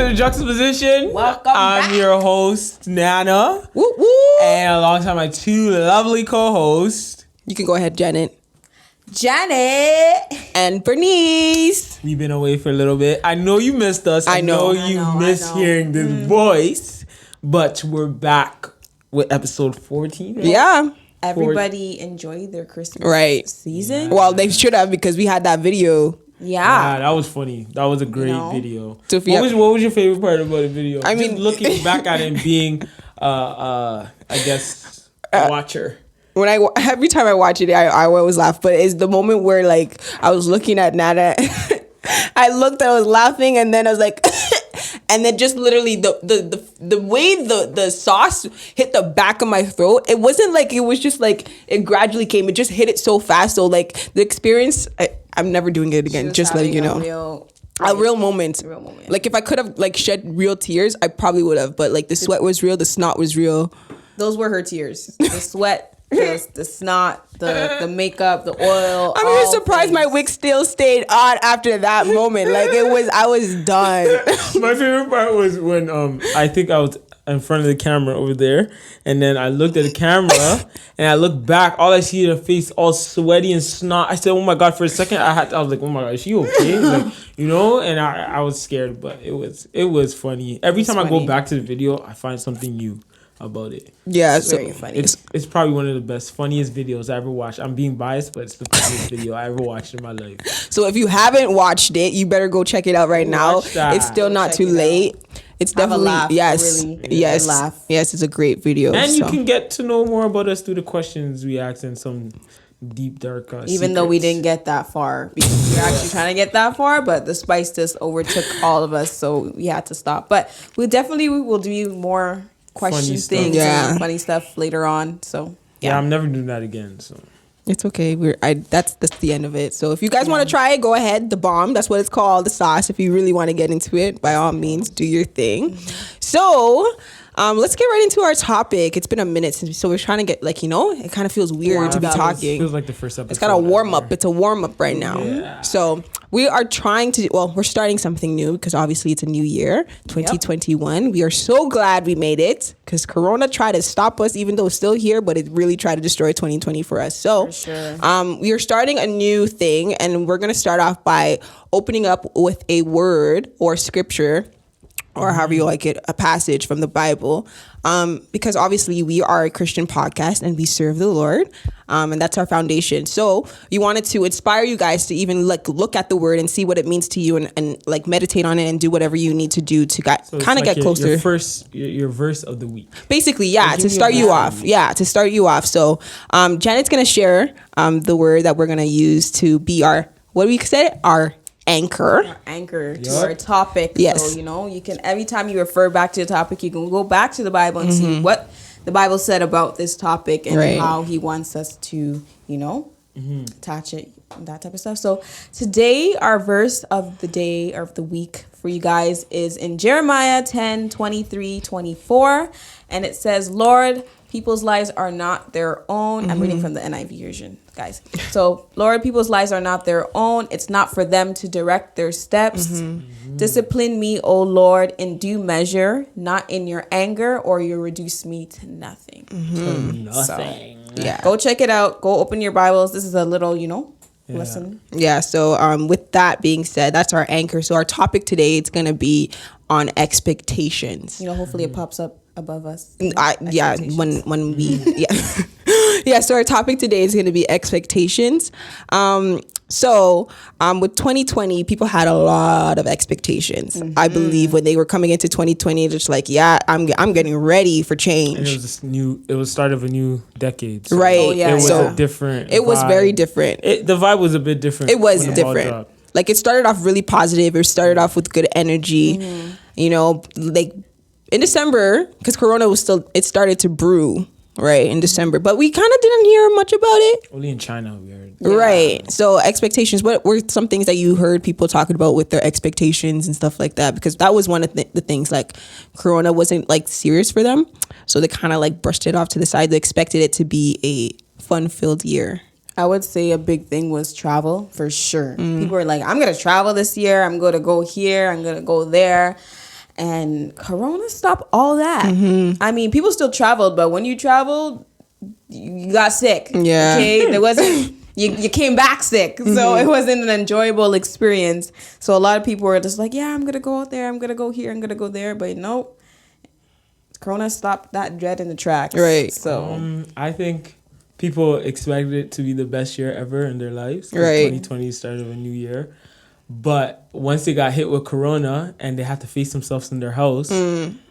to the Juxtaposition. Welcome back. I'm your host, Nana. Woo woo. And alongside my two lovely co-hosts. You can go ahead, Janet. And Bernice. We've been away for a little bit. I know you missed us. I know you miss hearing this voice. But we're back with episode 14. Right? Yeah. Everybody enjoyed their Christmas season. Well, they should have because we had that video. Yeah, that was funny. That was a great video. So what was your favorite part about the video? I mean, just looking back at it and being, I guess, a watcher. Every time I watch it, I always laugh. But it's the moment where like I was looking at Nana, I was laughing, and then I was like, and then just literally the way the sauce hit the back of my throat. It wasn't like it was just like it gradually came. It just hit it so fast. So like the experience, I'm never doing it again. Just letting you know. A real moment. Like if I could have like shed real tears, I probably would have. But like the sweat was real, the snot was real. Those were her tears. The sweat. The snot, the makeup, the oil. I'm just surprised my wig still stayed on after that moment. Like I was done. My favorite part was when I think I was in front of the camera over there, and then I looked at the camera and I looked back. All I see is her face all sweaty and snot. I said, "Oh my god!" For a second, I was like, "Oh my god, is she okay?" Like, and I was scared, but it was funny. Every time I go back to the video, I find something new about it. Yeah, it's very funny. It's probably one of the best, funniest videos I ever watched. I'm being biased, but it's the funniest video I ever watched in my life. So if you haven't watched it, you better go check it out right now. It's still not too late. It's definitely yes. It's a great video. And you can get to know more about us through the questions we asked and some deep dark even though we didn't get that far, because we were actually trying to get that far, but the spice just overtook all of us, so we had to stop. But we will do more question things and funny stuff later on. So yeah, I'm never doing that again. So it's okay. That's the end of it. So if you guys want to try it, go ahead. The bomb, that's what it's called, the sauce. If you really want to get into it, by all means, do your thing. So let's get right into our topic. It's been a minute so we're trying to get it kind of feels weird to be talking. It feels like the first episode. It's got a warm up. It's a warm up right now. Yeah. So we are we're starting something new because obviously it's a new year, 2021. Yep. We are so glad we made it because Corona tried to stop us, even though it's still here, but it really tried to destroy 2020 for us. So we are starting a new thing, and we're going to start off by opening up with a word or scripture, or however you like it, a passage from the Bible, because obviously we are a Christian podcast and we serve the Lord, and that's our foundation. So we wanted to inspire you guys to even look at the word and see what it means to you, and meditate on it and do whatever you need to do to kind of get closer. Your verse of the week. Basically, to start you off. So Janet's gonna share the word that we're gonna use to be our anchor to our topic. Yes. So you can, every time you refer back to the topic, you can go back to the Bible and see what the Bible said about this topic and how he wants us to attach it, that type of stuff. So today our verse of the day or of the week for you guys is in Jeremiah 10:23-24, and it says, "Lord, people's lives are not their own." I'm reading from the NIV version, guys. So, "Lord, people's lives are not their own. It's not for them to direct their steps. Discipline me, O Lord, in due measure, not in your anger, or you reduce me to nothing." Nothing. So, go check it out. Go open your Bibles. This is a little, lesson. Yeah. So, with that being said, that's our anchor. So, our topic today, it's going to be on expectations. Hopefully it pops up above us. When we so our topic today is going to be expectations. With 2020, people had a lot of expectations. I believe when they were coming into 2020, it's like, I'm getting ready for change. And it was start of a new decade. So right. It was different. It was very different. The vibe was a bit different. It was different. Like it started off really positive. It started off with good energy. In December, because Corona it started to brew, right, in December. But we kind of didn't hear much about it. Only in China we heard. Yeah. Right. So expectations, what were some things that you heard people talking about with their expectations and stuff like that? Because that was one of the things, like Corona wasn't serious for them. So they kind of brushed it off to the side. They expected it to be a fun-filled year. I would say a big thing was travel, for sure. People were like, I'm going to travel this year. I'm going to go here. I'm going to go there. And Corona stopped all that. Mm-hmm. I mean, people still traveled, but when you traveled, you got sick. Yeah. Okay, there wasn't. You came back sick, so it wasn't an enjoyable experience. So a lot of people were just like, "Yeah, I'm gonna go out there. I'm gonna go here. I'm gonna go there." But nope, Corona stopped that dread in the tracks. Right. So I think people expected it to be the best year ever in their lives. 'Cause Right. 2020 started a new year. But once they got hit with Corona and they had to face themselves in their house,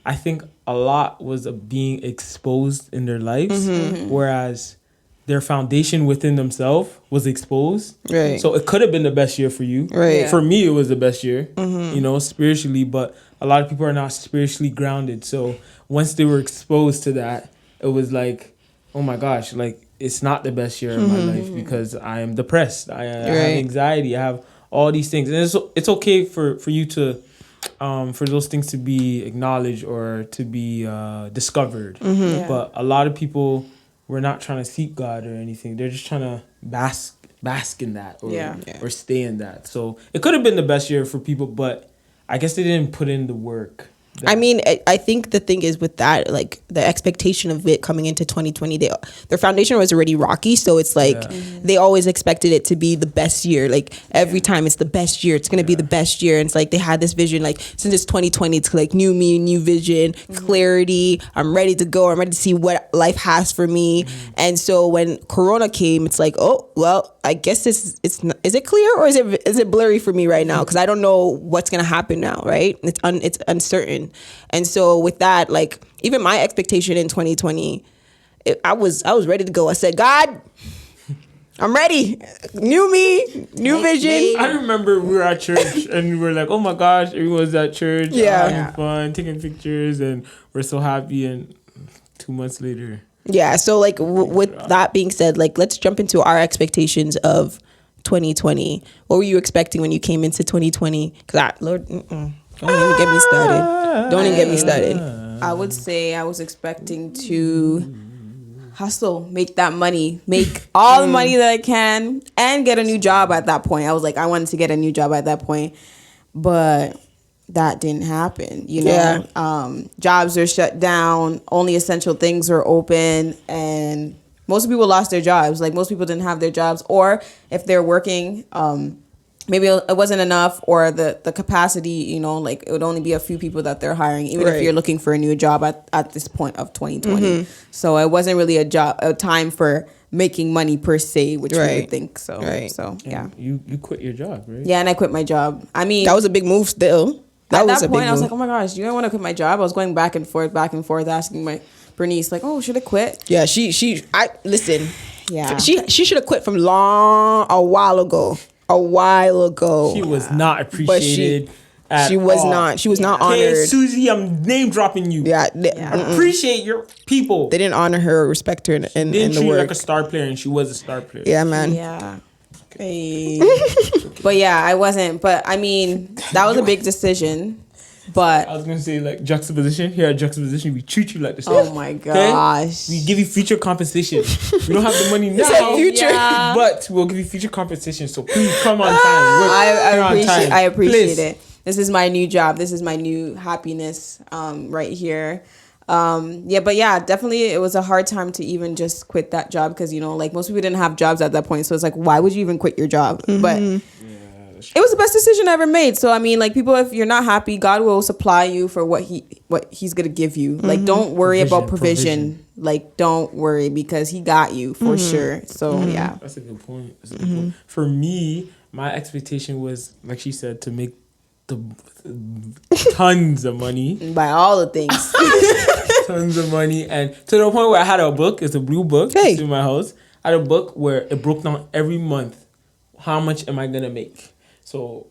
I think a lot was being exposed in their lives. Whereas their foundation within themselves was exposed. Right. So it could have been the best year for you. Right. Yeah. For me, it was the best year, spiritually. But a lot of people are not spiritually grounded. So once they were exposed to that, it was like, oh my gosh, like it's not the best year of my life because I am depressed. I have anxiety. I have all these things. And it's okay for you to, for those things to be acknowledged or to be discovered. Yeah. But a lot of people were not trying to seek God or anything. They're just trying to bask in that or stay in that. So it could have been the best year for people, but I guess they didn't put in the work. I mean, I think the thing is with that, like the expectation of it coming into 2020, their foundation was already rocky. So it's like they always expected it to be the best year. Like every time it's the best year, it's going to be the best year. And it's like they had this vision, like since it's 2020, it's like new me, new vision, clarity. I'm ready to go. I'm ready to see what life has for me. And so when Corona came, it's like, oh, well, I guess is it clear or is it blurry for me right now? Because I don't know what's going to happen now, right? It's uncertain. And so with that, like even my expectation in 2020, I was ready to go. I said, God, I'm ready. New me, new vision. I remember we were at church and we were like, oh my gosh, everyone's at church, having fun, taking pictures, and we're so happy. And 2 months later. Yeah. So like with that being said, like let's jump into our expectations of 2020. What were you expecting when you came into 2020? Because Lord, don't even get me started. Don't even get me started. I would say I was expecting to hustle, make that money, make all the money that I can, and get a new job at that point. I was like, I wanted to get a new job at that point, but that didn't happen. You know, jobs are shut down. Only essential things are open, and most people lost their jobs. Like most people didn't have their jobs, or if they're working, maybe it wasn't enough, or the capacity, you know, like it would only be a few people that they're hiring, even if you're looking for a new job at this point of 2020. So it wasn't really a time for making money per se, which you would think. So, so yeah. You quit your job, right? Yeah, and I quit my job. I mean, that was a big move still. At that point, I was like, oh my gosh, do I want to quit my job? I was going back and forth, asking my Bernice, like, oh, should I quit? Yeah, listen. Yeah. She should have quit from a while ago. She was not appreciated. She was not. She was not honored. Hey, Susie, I'm name dropping you. Yeah. Appreciate your people. They didn't honor her or respect her in Didn't the treat her work. like a star player, and she was a star player. Yeah, man. Yeah. Hey. But yeah, I wasn't. But I mean, that was a big decision. But I was gonna say, like, Juxtaposition. Here at Juxtaposition, we treat you like the star. oh my gosh, we give you future compensation. We don't have the money now, but we'll give you future compensation. So please come on time. I appreciate it. This is my new job. This is my new happiness right here. But definitely it was a hard time to even just quit that job because, you know, like most people didn't have jobs at that point. So it's like, why would you even quit your job? But it was the best decision I ever made. So I mean, like people, if you're not happy, God will supply you for what he's gonna give you. Like don't worry about provision. Like don't worry because he got you for sure. So yeah, that's a good point. For me, my expectation was, like she said, to make the tons of money. Buy all the things. Tons of money, and to the point where I had a book. It's a blue book. It's in my house. I had a book where it broke down every month. How much am I gonna make? So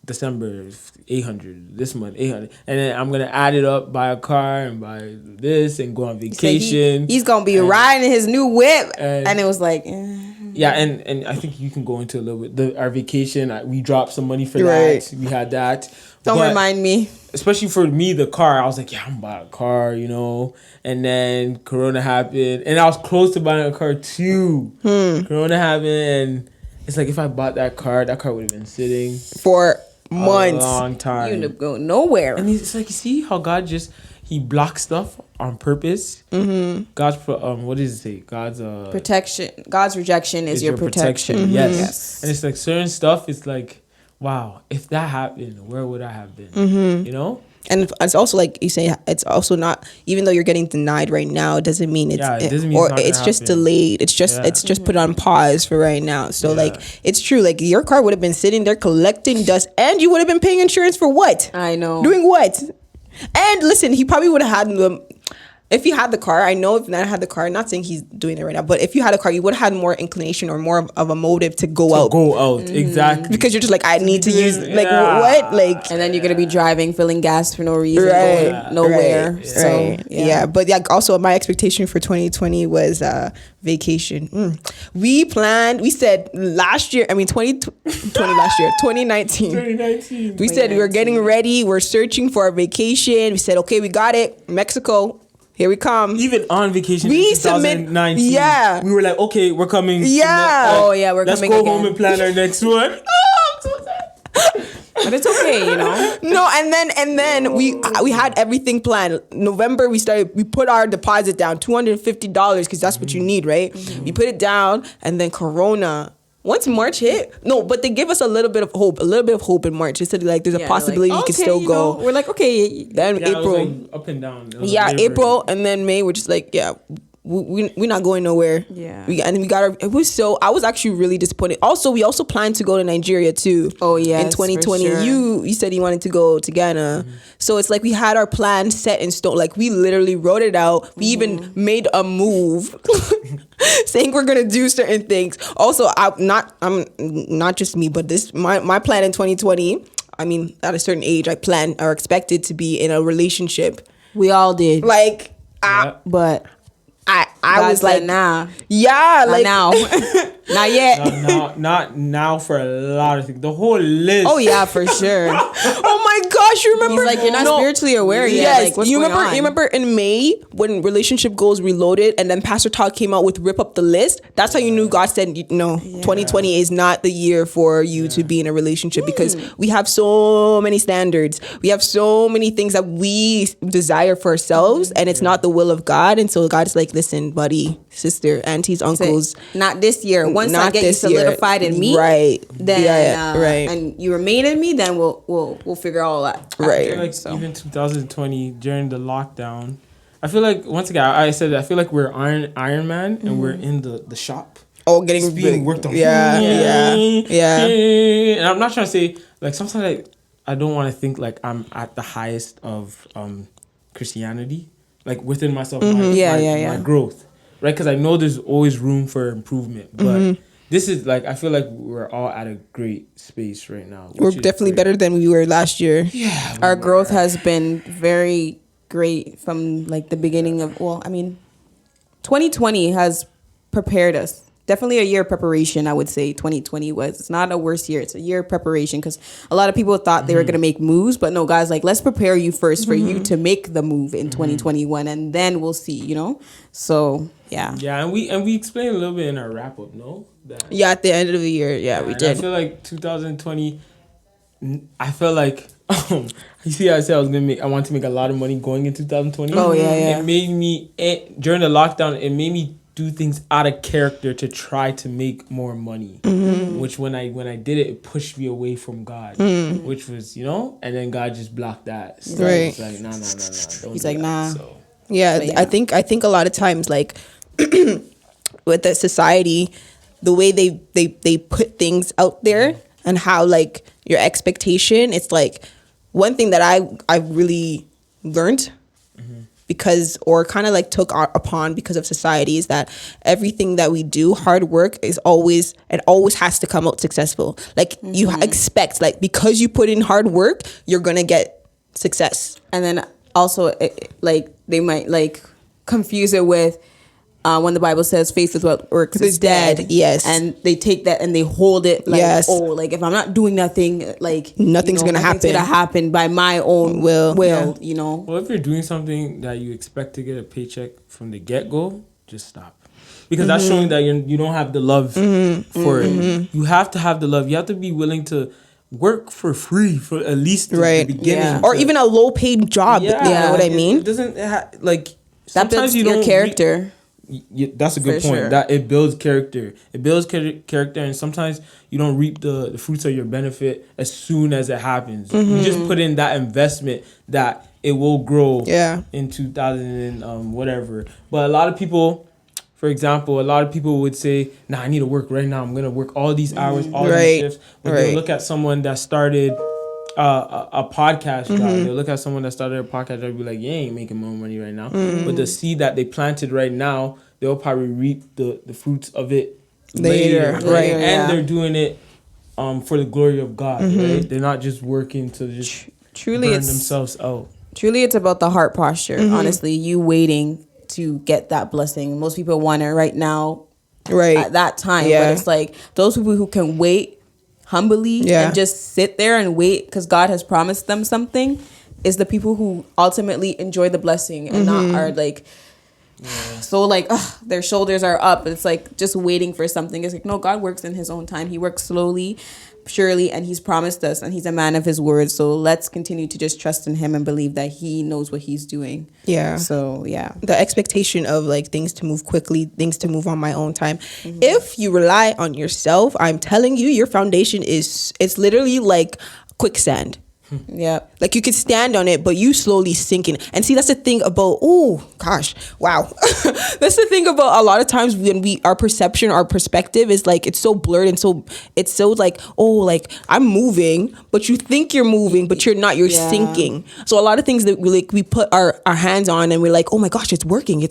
December 800, this month 800, and then I'm gonna add it up, buy a car and buy this and go on vacation. He's gonna be riding his new whip, and it was like, yeah, and I think you can go into a little bit. Our vacation, we dropped some money for that. We had that. Don't remind me. Especially for me, the car, I was like, yeah, I'm buying a car, you know. And then Corona happened, and I was close to buying a car too. Corona happened, and it's like if I bought that car would have been sitting for months. A long time. You end up going nowhere. And it's like, you see how God just, he blocks stuff on purpose. God's what does it say? God's protection. God's rejection is your protection. Yes. And it's like certain stuff. It's like, wow, if that happened, where would I have been? You know. And it's also like you say, it's also not, even though you're getting denied right now, it doesn't mean it doesn't mean it's just happen. delayed. It's just put on pause for right now. So like, it's true. Like your car would have been sitting there collecting dust, and you would have been paying insurance for what? I know. Doing what? And listen, he probably would have had them. If he had the car, I know if Nana had the car, not saying he's doing it right now, but if you had a car, you would have had more inclination or more of a motive to go out. Exactly. Because you're just like, I need to use, like, what? Like, and then you're going to be driving, filling gas for no reason, right, going nowhere. Right, so, right. Yeah. But yeah, also my expectation for 2020 was vacation. We said 2019. 2019. We said we were getting ready. We're searching for a vacation. We said, okay, we got it. Mexico. Here we come. Even on vacation we in 2019. Yeah. We were like, okay, we're coming. Yeah. We're let's coming go again. home and plan our next one. I'm so sad. But it's okay, you know. No, and then we had everything planned. November we put our deposit down, $250, because that's what you need, right? We put it down, and then Corona. Once March hit, but they give us a little bit of hope in March. They said like there's a possibility you can still go. We're like, okay. Then April, it was like up and down. April, and then May, we're just like, we're not going nowhere. Yeah. I was actually really disappointed. Also, we also planned to go to Nigeria too. Oh yeah. In 2020. Sure. You said you wanted to go to Ghana. So it's like we had our plan set in stone. Like we literally wrote it out. We even made a move saying we're gonna do certain things. Also, I'm not just me, but my plan in 2020, I mean, at a certain age, I planned or expected to be in a relationship. We all did. Like but I was like, nah. Yeah, like now. Not yet. Not now for a lot of things. The whole list. Oh yeah, for sure. Oh my gosh, you remember? He's like, you're not spiritually aware yet. Yes, Like, what's you going remember? on? You remember in May when Relationship Goals Reloaded, and then Pastor Todd came out with Rip Up the List. That's how you knew God said, 2020 is not the year for you to be in a relationship, because we have so many standards. We have so many things that we desire for ourselves, and it's not the will of God. And so God's like, listen, buddy, sister, aunties, uncles, not this year. Once I get you solidified in me, right? Then right, and you remain in me, then we'll figure all that. Right. I feel like even 2020 during the lockdown, I feel like once again I said I feel like we're Iron Man and we're in the shop. Oh, getting being worked on. Yeah. And I'm not trying to say like sometimes I don't want to think like I'm at the highest of Christianity, like within myself, my growth, right? Because I know there's always room for improvement, but this is like I feel like we're all at a great space right now. We're definitely better than we were last year. Yeah, our growth has been very great from like the beginning of. Well, I mean, 2020 has prepared us. Definitely a year of preparation, I would say 2020 was. It's not a worse year. It's a year of preparation, because a lot of people thought they were going to make moves. But no, guys, like, let's prepare you first for you to make the move in 2021. And then we'll see, So, yeah. Yeah, and we explained a little bit in our wrap-up, no? Yeah, at the end of the year. Yeah, we did. I feel like 2020, I felt like... you see how I said I want to make a lot of money going in 2020? Oh, yeah. It made me... During the lockdown, it made me do things out of character to try to make more money, which when I did it pushed me away from God, which was and then God just blocked that. So right. It's like nah. He's like nah. So. Yeah, I think a lot of times like with the society, the way they put things out there and how like your expectation, it's like one thing that I really learned. Because or kind of like took upon because of society is that everything that we do, hard work is always has to come out successful. Like you expect, like because you put in hard work, you're gonna get success. And then also like they might like confuse it with when the Bible says faith without works is dead. Yes. And they take that and they hold it like, like if I'm not doing nothing, like nothing's gonna happen. It's gonna happen by my own will, yeah. Well, if you're doing something that you expect to get a paycheck from the get-go, just stop. Because that's showing that you don't have the love for it. You have to have the love. You have to be willing to work for free for at least the beginning. Yeah. Or even a low paid job. You know what I mean? It doesn't like That sometimes builds you your don't character. that's a good For point. sure. That it builds character. It builds character, and sometimes you don't reap the fruits of your benefit as soon as it happens. You just put in that investment that it will grow in 2000 and whatever. But a lot of people, for example, a lot of people would say, "Nah, I need to work right now. I'm gonna work all these hours, all these shifts." But they'll look at someone that started a podcast job. They'll look at someone that started a podcast job and be like, "You ain't making more money right now." But the seed that they planted right now, they'll probably reap the fruits of it later, right? And they're doing it for the glory of God, right? They're not just working to just Truly burn themselves out. Truly, it's about the heart posture. Honestly, you waiting to get that blessing. Most people want it right now, at that time. But it's like those people who can wait humbly and just sit there and wait because God has promised them something is the people who ultimately enjoy the blessing and not are like so like their shoulders are up. It's like just waiting for something. It's like, no, God works in his own time. He works slowly, surely, and he's promised us, and he's a man of his word. So let's continue to just trust in him and believe that he knows what he's doing. So the expectation of like things to move quickly, things to move on my own time. If you rely on yourself, I'm telling you, your foundation it's literally like quicksand. Like you could stand on it, but you slowly sinking. And see, that's the thing about that's the thing about a lot of times when our perception, our perspective is like it's so blurred and it's so like like I'm moving, but you think you're moving, but you're not. You're sinking. So a lot of things that we put our hands on and we're like, oh my gosh, it's working.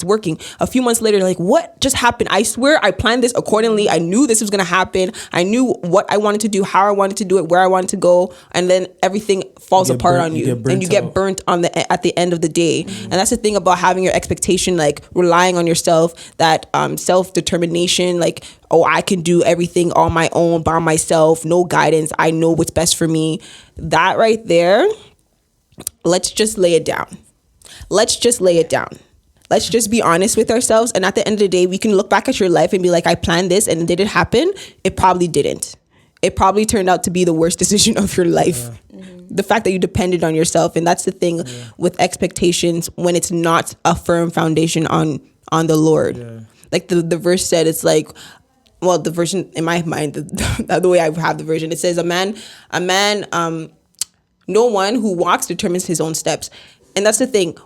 A few months later, like what just happened? I swear I planned this accordingly. I knew this was gonna happen. I knew what I wanted to do, how I wanted to do it, where I wanted to go, and then everything falls apart on you and you get burnt at the end of the day. And that's the thing about having your expectation, like relying on yourself, that self-determination, like, I can do everything on my own by myself, no guidance, I know what's best for me. That right there, let's just lay it down. Let's just be honest with ourselves, and at the end of the day we can look back at your life and be like, I planned this, and did it happen? It probably didn't. It probably turned out to be the worst decision of your life. The fact that you depended on yourself. And that's the thing with expectations when it's not a firm foundation on the Lord. Like the verse said, it's like, well, the version in my mind, the way I have the version, it says a man, no one who walks determines his own steps. And that's the thing.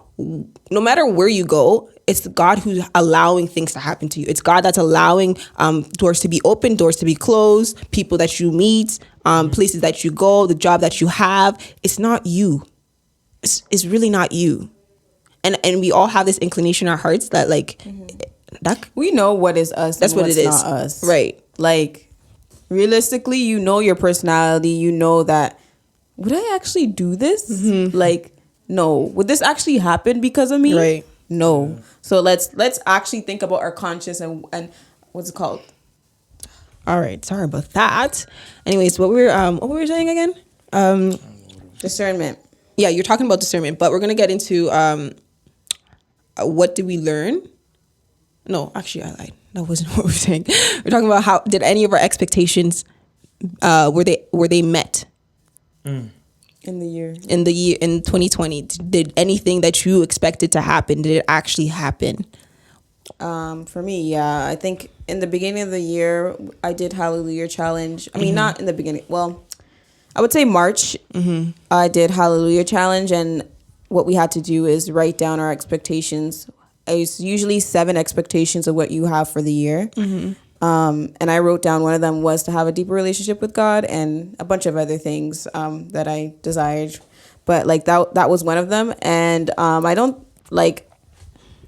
No matter where you go, it's God who's allowing things to happen to you. It's God that's allowing doors to be open, doors to be closed, people that you meet, places that you go, the job that you have. It's not you. It's really not you. And we all have this inclination in our hearts that like that we know what is us. That's and what what's it is. Not us. Right. Like realistically, you know your personality. You know that would I actually do this? Like no. Would this actually happen because of me? Right. No. So let's actually think about our conscience and what's it called? All right. Sorry about that. Anyways, what we were saying again? Discernment. Yeah, you're talking about discernment, but we're gonna get into what did we learn? No, actually, I lied. That wasn't what we were saying. We're talking about how did any of our expectations were they met? In the year in 2020, did anything that you expected to happen, did it actually happen? For me, I think in the beginning of the year I did Hallelujah Challenge. I mean, not in the beginning, well, I would say March. I did Hallelujah Challenge, and what we had to do is write down our expectations. It's usually 7 expectations of what you have for the year. And I wrote down one of them was to have a deeper relationship with God and a bunch of other things that I desired. But like that was one of them. And I don't like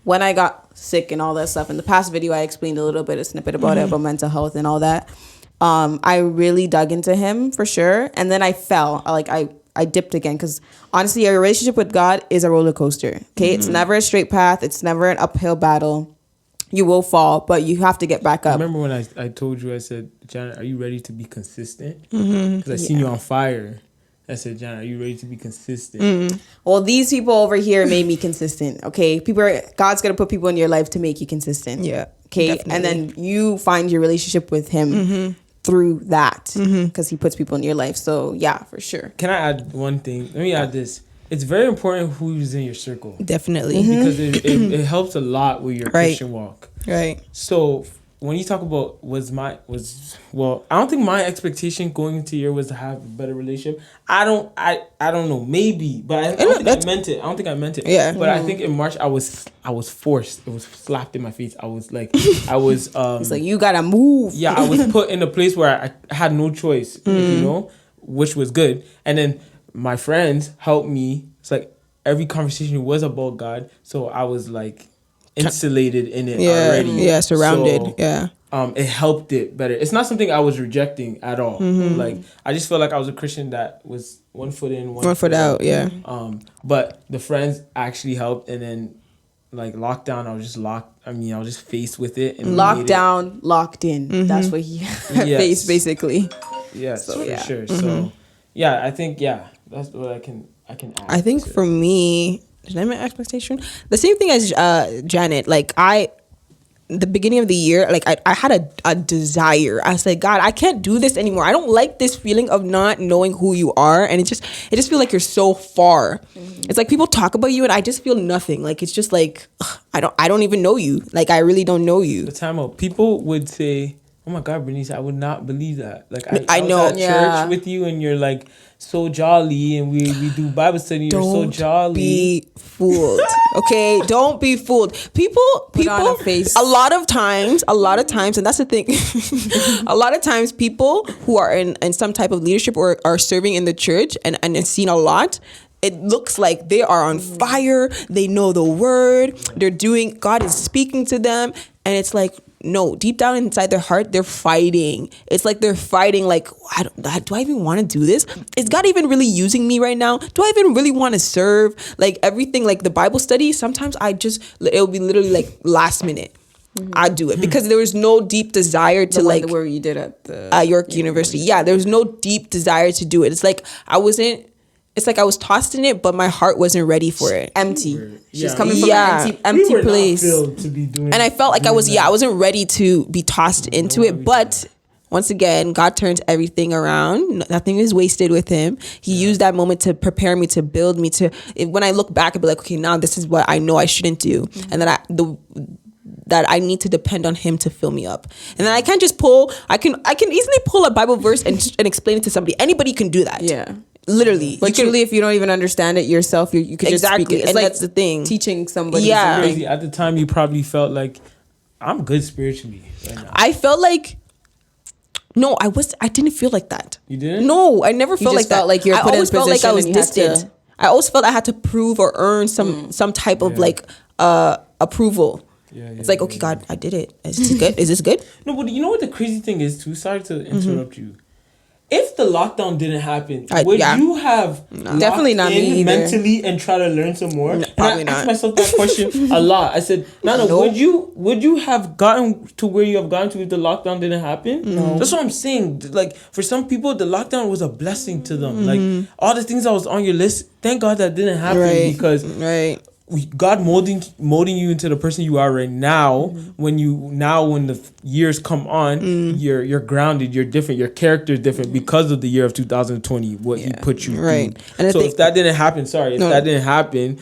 when I got sick and all that stuff. In the past video, I explained a little bit, a snippet about it, about mental health and all that. I really dug into him for sure. And then I fell. I dipped again because honestly, a relationship with God is a roller coaster. Okay, it's never a straight path. It's never an uphill battle. You will fall, but you have to get back up. Remember when I told you, I said, Janet, are you ready to be consistent? Because I seen you on fire. I said, Janet, are you ready to be consistent? Well, these people over here made me consistent. Okay, God's gonna put people in your life to make you consistent. Yeah. Okay, definitely. and then you find your relationship with Him. through that because he puts people in your life. So yeah, for sure. Can I add one thing? Let me add this. It's very important who's in your circle. Definitely. Because it helps a lot with your Christian walk. Right. So when you talk about I don't think my expectation going into year was to have a better relationship. I don't know, maybe, but I don't think I meant it. I don't think I meant it. Yeah. But I think in March I was forced. It was slapped in my face. I was it's like, you gotta move. Yeah, I was put in a place where I had no choice, you know, which was good. And then my friends helped me. It's like every conversation was about God, so I was like insulated in it already. Yeah, surrounded. So, it helped it better. It's not something I was rejecting at all. Like, I just felt like I was a Christian that was one foot in, one foot out. Yeah. But the friends actually helped, and then like lockdown, I was just locked. I was just faced with it. And Lockdown, locked in. That's what he faced basically. Yes, So, for sure. So yeah, I think that's what I can add. I think for me, did I make expectation? The same thing as Janet. Like the beginning of the year, like I had a desire. I was like, God, I can't do this anymore. I don't like this feeling of not knowing who you are, and it just feels like you're so far. It's like people talk about you, and I just feel nothing. Like it's just like I don't even know you. Like I really don't know you. The time out, people would say, "Oh my God, Bernice, I would not believe that." Like I know. was at church with you, and you're like so jolly, and we do Bible study. You're so jolly. Be fooled, okay? Don't be fooled. People. on a face. A lot of times, and that's the thing. A lot of times, people who are in some type of leadership or are serving in the church and it's seen a lot. It looks like they are on fire. They know the word. They're doing. God is speaking to them, and it's like, no, deep down inside their heart, they're fighting. It's like they're fighting like, do I even want to do this? Is God even really using me right now? Do I even really want to serve? Like everything, like the Bible study, sometimes it'll be literally like last minute. I do it because there was no deep desire to where you did at York University. Yeah, there was no deep desire to do it. It's like I was tossed in it, but my heart wasn't ready for it. Empty. She's Yeah. coming from an empty We were not place. filled to be doing. And I felt like I wasn't ready to be tossed into it. But once again, God turns everything around. Nothing is wasted with him. He used that moment to prepare me, to build me, when I look back, I'd be like, okay, now this is what I know I shouldn't do. And that I need to depend on him to fill me up. And then I can't just I can easily pull a Bible verse and explain it to somebody. Anybody can do that. Yeah. Literally. But truly, if you don't even understand it yourself, you can just speak it. It's and like that's the thing. teaching somebody. Yeah. something. Crazy. At the time, you probably felt like I'm good spiritually right now. I felt like I didn't feel like that. You didn't? No, I never felt just like that. felt like you're I put in always felt like I was position and you had distant. I always felt I had to prove or earn some type of like approval. It's like, okay, God, I did it. Is this good? Is this good? No, but you know what the crazy thing is too? Sorry to interrupt you. If the lockdown didn't happen, would you have Definitely not me either. mentally and try to learn some more? No, probably and I asked not. myself that question a lot. I said, Nana, would you have gotten to where you have gotten to if the lockdown didn't happen? No. That's what I'm saying. Like for some people, the lockdown was a blessing to them. Like all the things that was on your list, thank God that didn't happen because God molding you into the person you are right now. When the years come on, you're grounded, you're different, your character is different because of the year of 2020. What he put you through. And so if that didn't happen,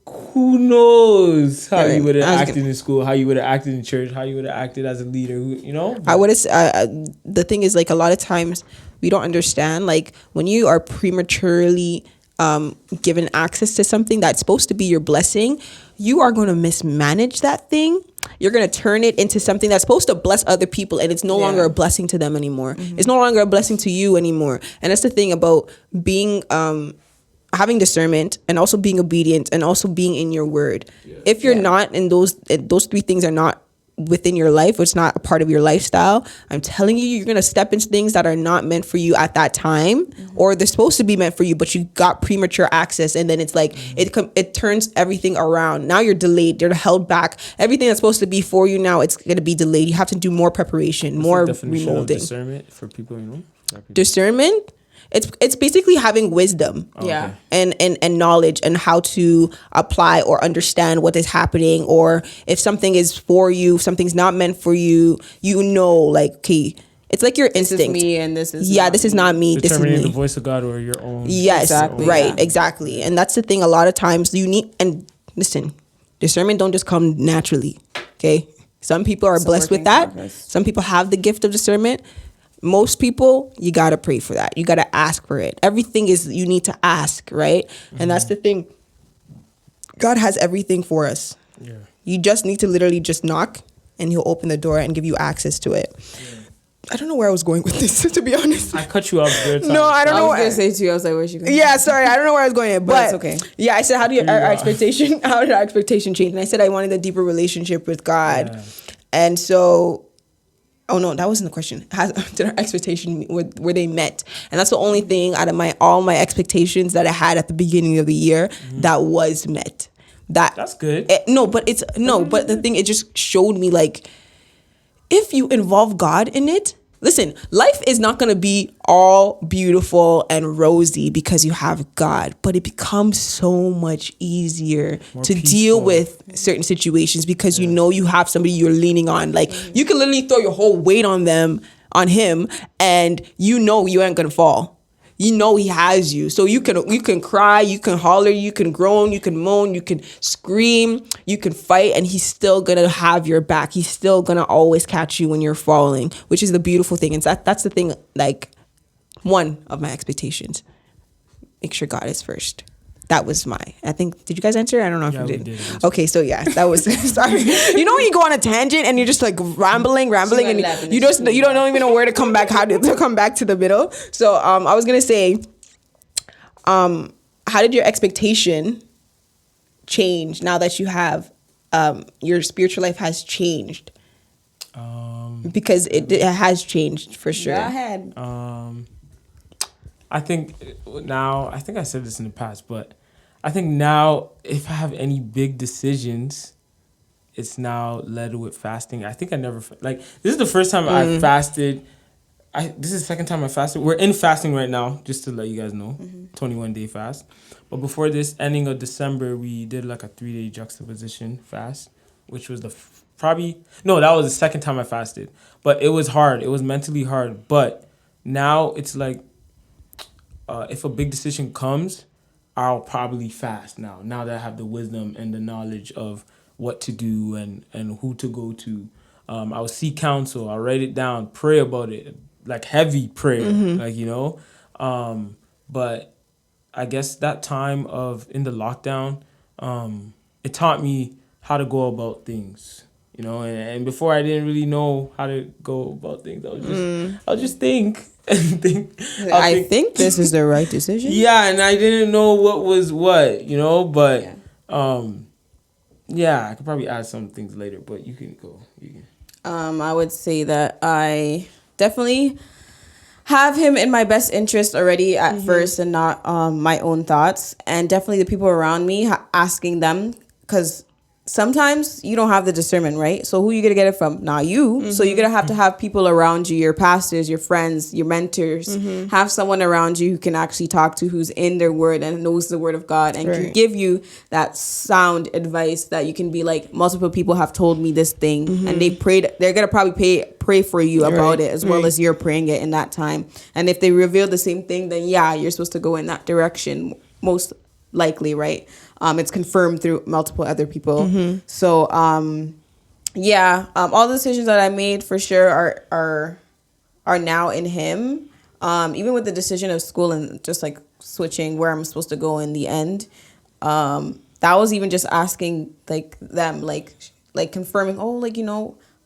who knows how you would have acted in school, how you would have acted in church, how you would have acted as a leader. You know, I would have. The thing is, like a lot of times we don't understand. Like when you are prematurely given access to something that's supposed to be your blessing, you are going to mismanage that thing. You're going to turn it into something that's supposed to bless other people, and it's no longer a blessing to them anymore. It's no longer a blessing to you anymore. And that's the thing about being having discernment and also being obedient and also being in your word. If you're not in those three things are not within your life, or it's not a part of your lifestyle, I'm telling you, you're gonna step into things that are not meant for you at that time, or they're supposed to be meant for you, but you got premature access, and then it's like it turns everything around. Now you're delayed, you're held back. Everything that's supposed to be for you now, it's gonna be delayed. You have to do more preparation, more remolding. Discernment for people, Discernment. It's basically having wisdom, and knowledge, and how to apply or understand what is happening, or if something is for you, if something's not meant for you, like, okay, it's like your This instinct. is me and this is This is not me. This is Determining me. the voice of God or your own. Yes, Exactly, right, yeah. exactly. And that's the thing. A lot of times you need, and listen, discernment don't just come naturally. Okay, some people are It's a blessed with work in that. progress. Some people have the gift of discernment. Most people, you gotta pray for that. You gotta ask for it. Everything is you need to ask, right? And that's the thing. God has everything for us. Yeah. You just need to literally just knock, and He'll open the door and give you access to it. I don't know where I was going with this, to be honest. I cut you off there. No, I don't I know. was gonna say to you, I was like, where's she going? Yeah, sorry, I don't know where I was going, but it's okay. Yeah, I said, how do you, Here you our are. expectation? How did our expectation change? And I said I wanted a deeper relationship with God, Yeah. and so, oh no, that wasn't the question. Did our expectation were they met? And that's the only thing out of all my expectations that I had at the beginning of the year that was met. That's good. But the thing, it just showed me like, if you involve God in it, listen, life is not going to be all beautiful and rosy because you have God, but it becomes so much easier to deal peaceful. with certain situations because you know you have somebody you're leaning on. Like you can literally throw your whole weight on him, and you know you ain't going to fall. You know He has you. So you can cry, you can holler, you can groan, you can moan, you can scream, you can fight, and He's still gonna have your back. He's still gonna always catch you when you're falling, which is the beautiful thing. And that's the thing, like one of my expectations. Make sure God is first. That was I think, did you guys answer? I don't know if Yeah, you we did. did. Okay, so yeah, that was, sorry. You know when you go on a tangent and you're just like rambling went and left and you it's don't even know where to come back, how to come back to the middle. So I was gonna say, how did your expectation change now that you have, your spiritual life has changed? Because it has changed for sure. Go ahead. I think now, I think I said this in the past, but I think now if I have any big decisions, it's now led with fasting. I think I never, this is the first time I fasted. This is the second time I fasted. We're in fasting right now, just to let you guys know, 21-day fast. But before this, ending of December, we did like a 3-day juxtaposition fast, which was that was the second time I fasted. But it was hard. It was mentally hard. But now it's like, if a big decision comes, I'll probably fast now that I have the wisdom and the knowledge of what to do and who to go to. I'll seek counsel. I'll write it down, pray about it, like heavy prayer, but I guess that time in the lockdown, it taught me how to go about things, and before I didn't really know how to go about things. I'll just think and think. I think this is the right decision. Yeah, and I didn't know what was what, but I could probably add some things later, but you can go. I would say that I definitely have Him in my best interest already at first, and not my own thoughts, and definitely the people around me, asking them, because sometimes you don't have the discernment, right? So who are you going to get it from? Not you. So you're going to have people around you, your pastors, your friends, your mentors. Have someone around you who can actually talk to, who's in their word and knows the word of God, and can give you that sound advice that you can be like, multiple people have told me this thing, and they're going to probably pray for you about it, as well as you're praying it in that time. And if they reveal the same thing, then you're supposed to go in that direction, most likely, right? It's confirmed through multiple other people. So all the decisions that I made for sure are now in Him. Even with the decision of school and just like switching where I'm supposed to go in the end, that was even just asking like them, like confirming,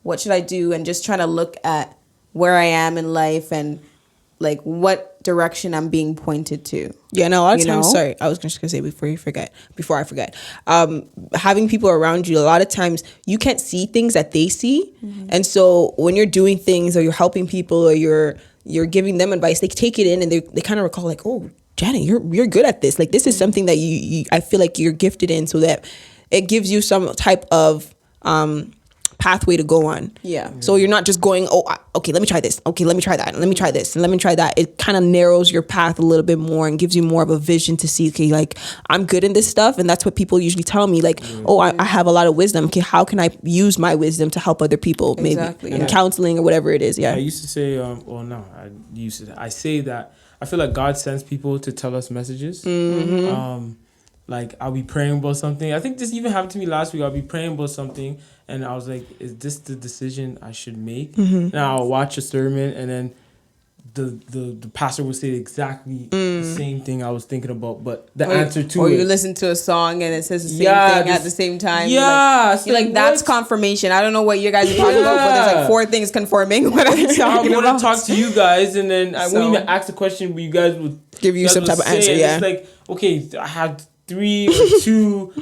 what should I do, and just trying to look at where I am in life and like what direction I'm being pointed to. Yeah, no, a lot of times, sorry, I was just gonna say before I forget, having people around you, a lot of times you can't see things that they see. And so when you're doing things or you're helping people or you're giving them advice, they take it in and they kind of recall like, oh, Janet, you're good at this. Like this is something that you I feel like you're gifted in, so that it gives you some type of pathway to go on. Yeah. So you're not just going, okay, let me try this. Okay, let me try that. Let me try this. And let me try that. It kind of narrows your path a little bit more and gives you more of a vision to see, okay, like I'm good in this stuff. And that's what people usually tell me, like, I have a lot of wisdom. Okay, how can I use my wisdom to help other people? Maybe in counseling or whatever it is. Yeah. I used to say, I say that I feel like God sends people to tell us messages. Like I'll be praying about something. I think this even happened to me last week. I'll be praying about something and I was like, is this the decision I should make? And I'll watch a sermon and then the pastor will say exactly the same thing I was thinking about, but the answer to or it. Or you listen to a song and it says the same thing at the same time. Yeah. You're like that's confirmation. I don't know what you guys are talking about, but there's like 4 things confirming what I'm talking about. I want to talk to you guys and then I won't even ask the question, but you guys would give you some type of answer. Yeah. It's like, okay, I have 3 or 2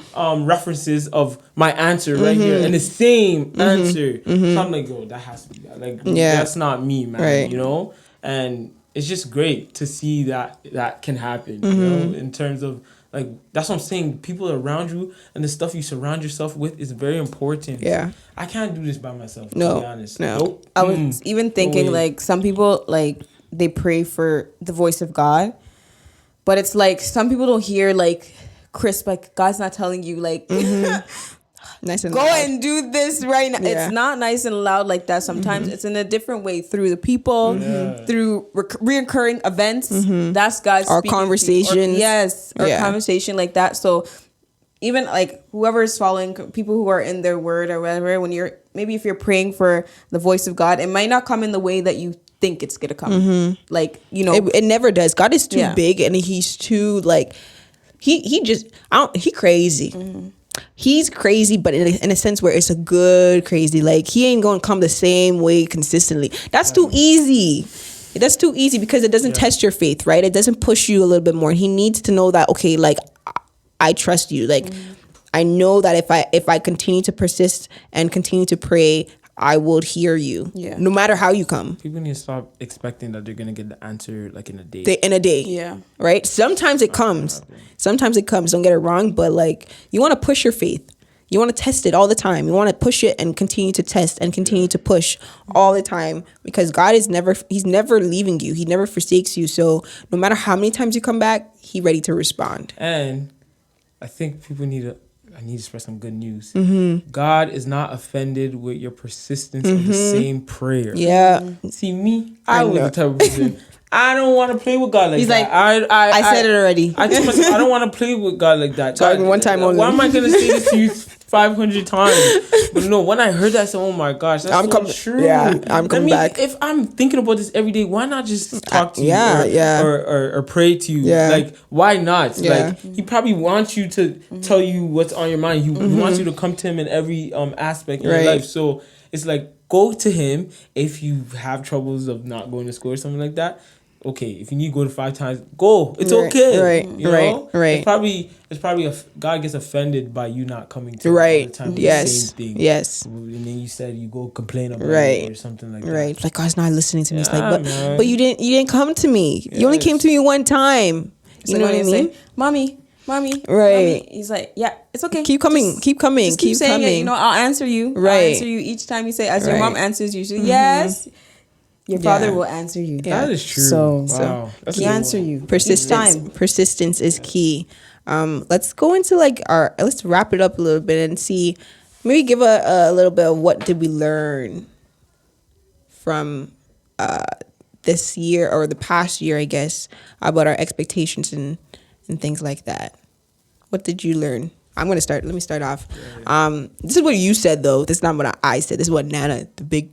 references of my answer right here and the same answer. So I'm like, that has to be that. Like, that's not me, man. Right. You know? And it's just great to see that can happen, you know, in terms of like, that's what I'm saying. People around you and the stuff you surround yourself with is very important. Yeah. I can't do this by myself, no, to be honest. No. Nope. I was even thinking like some people like they pray for the voice of God, but it's like some people don't hear like crisp, like God's not telling you like nice and go loud. and do this right now. It's not nice and loud like that. Sometimes it's in a different way through the people, through reoccurring events. That's God's our conversations. Or conversation like that. So even like whoever is following, people who are in their word or whatever, when if you're praying for the voice of God, it might not come in the way that you think it's gonna come. Like, you know, it never does. God is too big and he's too like he crazy. He's crazy, but in a sense where it's a good crazy. Like he ain't gonna come the same way consistently. That's too easy. That's too easy because it doesn't test your faith, right? It doesn't push you a little bit more. He needs to know that, okay, like I trust you. Like I know that if I continue to persist and continue to pray, I will hear you. Yeah. No matter how you come. People need to stop expecting that they're gonna get the answer like in a day. In a day. Yeah. Right? Sometimes it comes. Sometimes it comes. Don't get it wrong. But like you want to push your faith. You want to test it all the time. You want to push it and continue to test and continue to push all the time because God is he's never leaving you. He never forsakes you. So no matter how many times you come back, he's ready to respond. And I think people I need to spread some good news. God is not offended with your persistence of the same prayer. Yeah. See me? I was the type of person. I don't want to play with God like He's that. Like, I said it already. I told myself I don't want to play with God like that. So one time only. Why am I going to say this to you 500 times? But no, when I heard that, I said, oh my gosh, that's true. Yeah, I'm coming back. If I'm thinking about this every day, why not just talk to you or pray to you? Yeah. Like, why not? Like, he probably wants you to tell you what's on your mind. He wants you to come to him in every aspect of your life. So it's like, go to him if you have troubles of not going to school or something like that. Okay, if you need to go to 5 times, go. It's okay. Right. You know? Right. It's probably God gets offended by you not coming to him all the time. Yes. The same thing. Yes. And then you said you go complain about it or something like that. Right. Like God's not listening to me. It's like, but you didn't come to me. Yes. You only came to me one time. You know what I mean? Say, Mommy. Right. Mommy. He's like, yeah, it's okay. Keep coming. Keep coming. Just keep saying coming. it. You know, I'll answer you. Right. I'll answer you each time you say, as your mom answers you. Yes. Your father will answer you. That is true. So he answer you. Persistence is key. Let's go into let's wrap it up a little bit and see, maybe give a little bit of what did we learn from this year or the past year, I guess, about our expectations and things like that. What did you learn? I'm going to start. Let me start off. This is what you said, though. This is not what I said. This is what Nana, the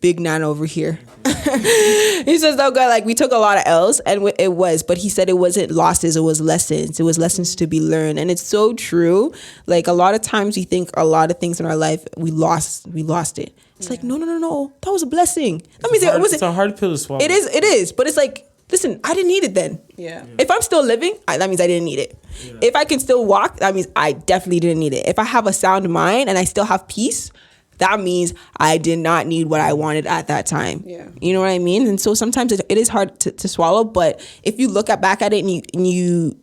big Nana over here. He says, oh, God, like we took a lot of L's and it was, but he said it wasn't losses. It was lessons. It was lessons to be learned. And it's so true. Like a lot of times we think a lot of things in our life, we lost it. It's like, no. That was a blessing. It's a hard pill to swallow. It is. But it's like, listen, I didn't need it then. Yeah. If I'm still living, that means I didn't need it. Yeah. If I can still walk, that means I definitely didn't need it. If I have a sound mind and I still have peace, that means I did not need what I wanted at that time. Yeah. You know what I mean? And so sometimes it is hard to swallow, but if you look back at it and you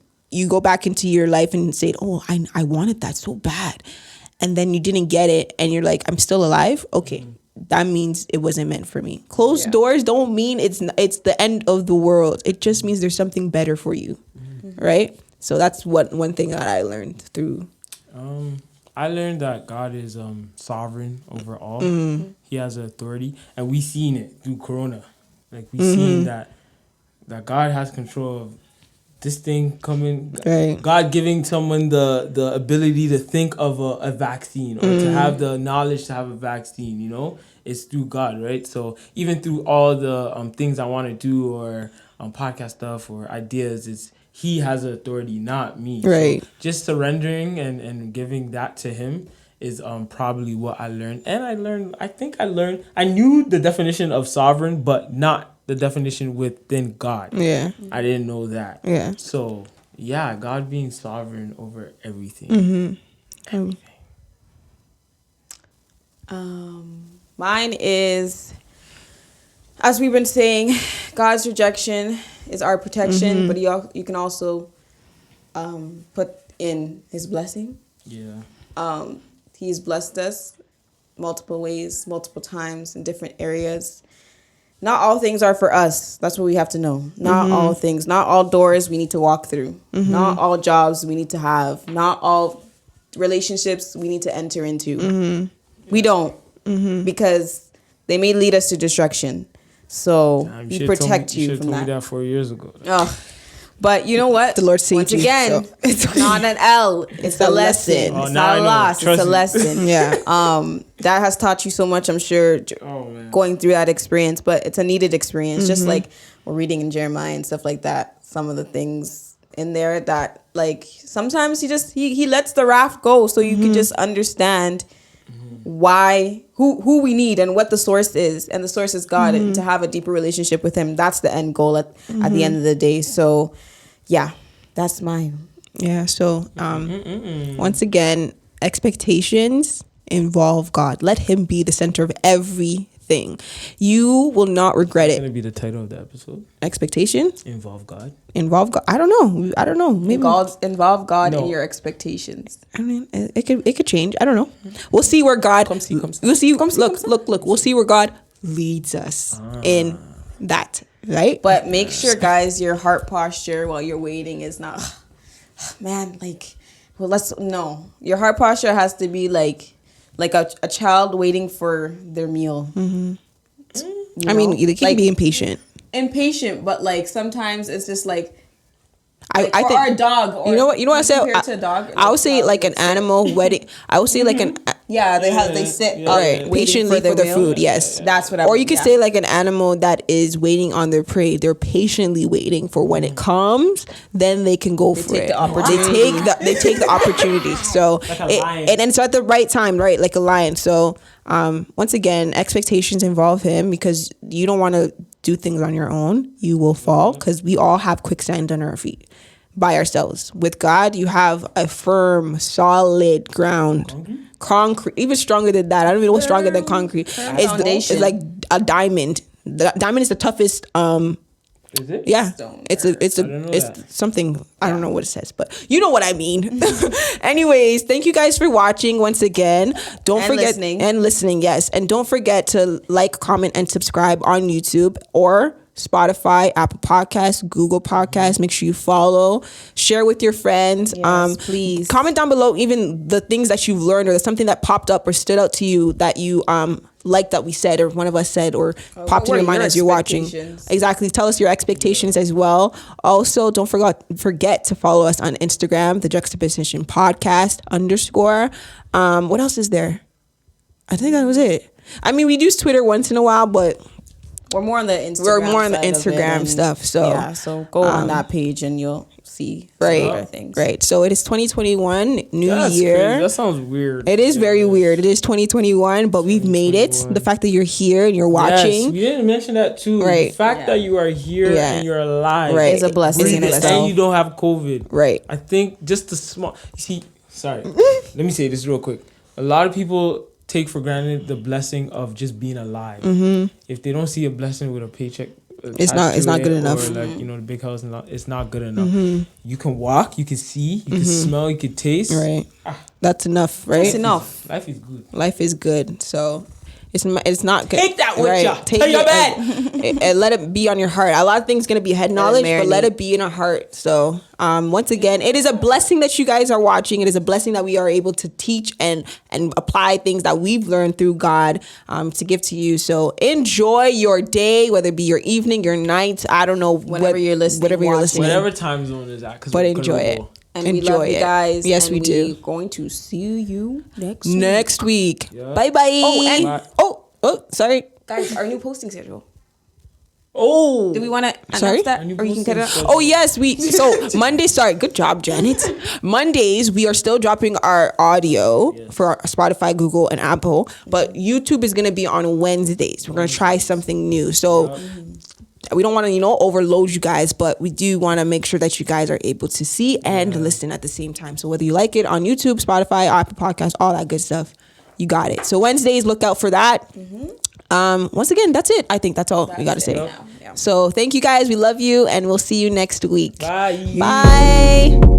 go back into your life and say, oh, I wanted that so bad. and then you didn't get it and you're like, I'm still alive, okay, that means it wasn't meant for me. Closed doors don't mean it's the end of the world. It just means there's something better for you, right? So that's one thing that I learned through. I learned that God is sovereign over all. He has authority, and we seen it through Corona. Like we seen that God has control of this thing coming. Right. God giving someone the ability to think of a vaccine, or to have the knowledge to have a vaccine. You know, it's through God, right? So even through all the things I want to do, or podcast stuff or ideas, it's He has authority, not me. Right. So just surrendering and giving that to Him is probably what I learned. And I knew the definition of sovereign, but not the definition within God. Yeah. I didn't know that. Yeah. So, yeah, God being sovereign over everything. Mine is, as we've been saying, God's rejection is our protection, but you can also put in His blessing. Yeah. He's blessed us multiple ways, multiple times in different areas. Not all things are for us. That's what we have to know. Not all things, not all doors we need to walk through. Not all jobs we need to have. Not all relationships we need to enter into. We don't, because they may lead us to destruction. So we protect you from that. You told me that 4 years ago. Oh. But you know what? The Lord saved you. Once again, So. it's not an L. It's a lesson. Oh, It's now not I a know. loss. Trust It's a me. lesson. Yeah. That has taught you so much, I'm sure, going through that experience. But it's a needed experience. Just like we're reading in Jeremiah and stuff like that. Some of the things in there that, like, sometimes he lets the raft go so you can just understand why, who we need and what the source is. And the source is God. And to have a deeper relationship with Him, that's the end goal at the end of the day. So, yeah. That's mine. Yeah. So, once again, expectations involve God. Let Him be the center of everything. You will not regret It's it. going to be the title of the episode. Expectation? Involve God. Involve God. I don't know. Maybe Involve God No. in your expectations. I mean, it could change. I don't know. We'll see where God. Come see. We'll see. Look. We'll see where God leads us in that. Right. But make sure, guys, your heart posture while you're waiting is not, man, like, well, your heart posture has to be like a child waiting for their meal. I mean, they can be impatient. Impatient, but like sometimes it's just like, I for think our dog. Or you know what I said. compared to a dog, I would say like an animal wedding. I would say like an Yeah, they sit right patiently for their meal. food. Yes, That's what I. or you could say like an animal that is waiting on their prey. They're patiently waiting for when it comes, then they can go for take it. the opportunity. They take the opportunity. So Like a lion. and it's at the right time, right? Like a lion. So once again, expectations involve Him, because you don't want to do things on your own. You will fall, because we all have quicksand under our feet by ourselves. With God, you have a firm, solid ground. Concrete, even stronger than that. I don't even know what's stronger than concrete. It's like a diamond. The diamond is the toughest. Is it? Yeah, Stone it's didn't know that. something. I don't know what it says, but you know what I mean. Anyways, thank you guys for watching once again. Don't And forget listening. yes, and don't forget to like, comment, and subscribe on YouTube or Spotify, Apple Podcasts, Google Podcasts. Make sure you follow, share with your friends. Yes, please. Comment down below even the things that you've learned, or something that popped up or stood out to you that you like that we said, or one of us said, or popped in what your are mind your as you're watching. expectations? Exactly. Tell us your expectations as well. Also, don't forget to follow us on Instagram, the Juxtaposition Podcast _. What else is there? I think that was it. I mean, we use Twitter once in a while, but We're more on the Instagram. we're more on the side of it, Instagram and stuff. So yeah, so go on that page and you'll see some right, other things. right. So it is 2021, new That's year. crazy. That sounds weird. It is very weird. It is 2021, but we've made it. The fact that you're here and you're Yes, watching. we didn't mention that too. Right. The fact that you are here Yeah. and you're alive, Right. It's a blessing It's a in breathing, itself. and you don't have COVID. Right. I think just the small. See, sorry. Let me say this real quick. A lot of people take for granted the blessing of just being alive. If they don't see a blessing with a paycheck It's not good enough. Or like, you know, the big house, it's not good enough. You can walk, you can see, you can smell, you can taste. Right. That's enough, right? That's enough. Life is good. Life is good. So it's not good. Take that with right. ya. Take Take your it bed. and let it be on your heart. A lot of things gonna be head knowledge, but let it be in our heart. So once again, it is a blessing that you guys are watching. It is a blessing that we are able to teach and apply things that we've learned through God to give to you. So enjoy your day, whether it be your evening, your night. I don't know, whenever you're listening, whatever time zone is at. But enjoy it. And we love you guys. Yes, we do. We're going to see you next week. Yeah. Bye bye. Oh, sorry. Guys, our new posting schedule. Oh, Do we want to Sorry? announce that? Or you can cut it out? Oh yes, so Monday. Sorry, good job, Janet. Mondays we are still dropping our audio for Spotify, Google, and Apple, but YouTube is gonna be on Wednesdays. We're gonna try something new. So we don't want to, overload you guys, but we do want to make sure that you guys are able to see and listen at the same time. So whether you like it on YouTube, Spotify, Apple Podcasts, all that good stuff, you got it. So Wednesdays, look out for that. Once again, that's it. I think that's all we got to say. Yeah. So thank you guys. We love you, and we'll see you next week. Bye. Bye.